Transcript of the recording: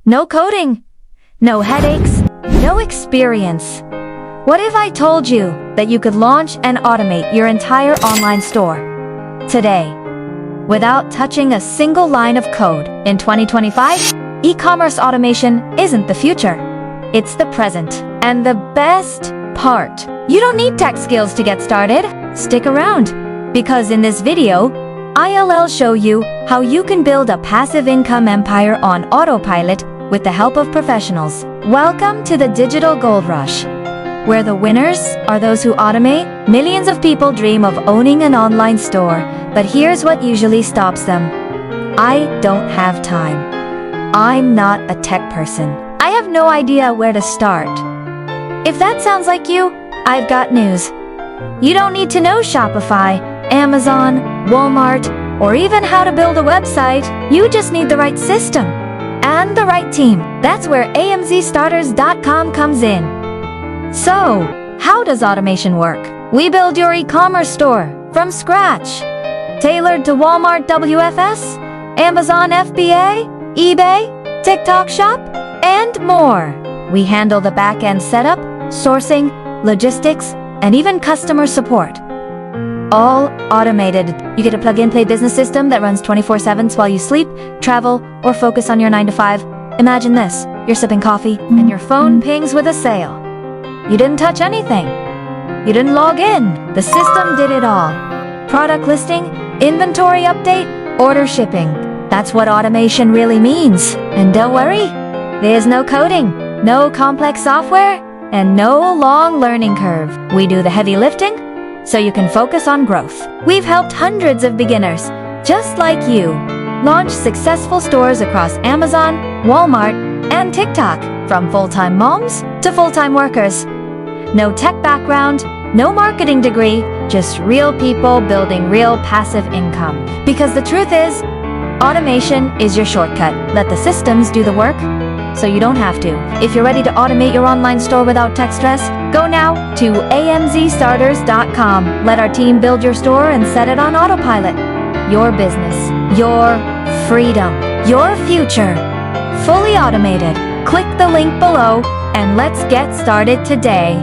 No coding, no headaches, no experience. What if I told you that you could launch and automate your entire online store today without touching a single line of code? In 2025, e-commerce automation isn't the future, it's the present. And the best part, you don't need tech skills to get started. Stick around, because in this video, I'll show you how you can build a passive income empire on autopilot with the help of professionals. Welcome to the digital gold rush, where the winners are those who automate. Millions of people dream of owning an online store, but here's what usually stops them. I don't have time. I'm not a tech person. I have no idea where to start. If that sounds like you, I've got news. You don't need to know Shopify, Amazon, Walmart, or even how to build a website. You just need the right system and the right team. That's where amzstarters.com comes in. So, how does automation work? We build your e-commerce store from scratch, tailored to Walmart WFS, Amazon FBA, eBay, TikTok Shop, and more. We handle the back-end setup, sourcing, logistics, and even customer support. All automated. You get a plug-and-play business system that runs 24/7 while you sleep, travel, or focus on your 9 to 5. Imagine this. You're sipping coffee, and your phone pings with a sale. You didn't touch anything. You didn't log in. The system did it all. Product listing, inventory update, order shipping. That's what automation really means. And don't worry, there's no coding, no complex software, and no long learning curve. We do the heavy lifting, so you can focus on growth. We've helped hundreds of beginners, just like you, launch successful stores across Amazon, Walmart, and TikTok, from full-time moms to full-time workers. No tech background, no marketing degree, just real people building real passive income. Because the truth is, automation is your shortcut. Let the systems do the work, so you don't have to. If you're ready to automate your online store without tech stress, go now to amzstarters.com. Let our team build your store and set it on autopilot. Your business, your freedom, your future, fully automated. Click the link below and let's get started today.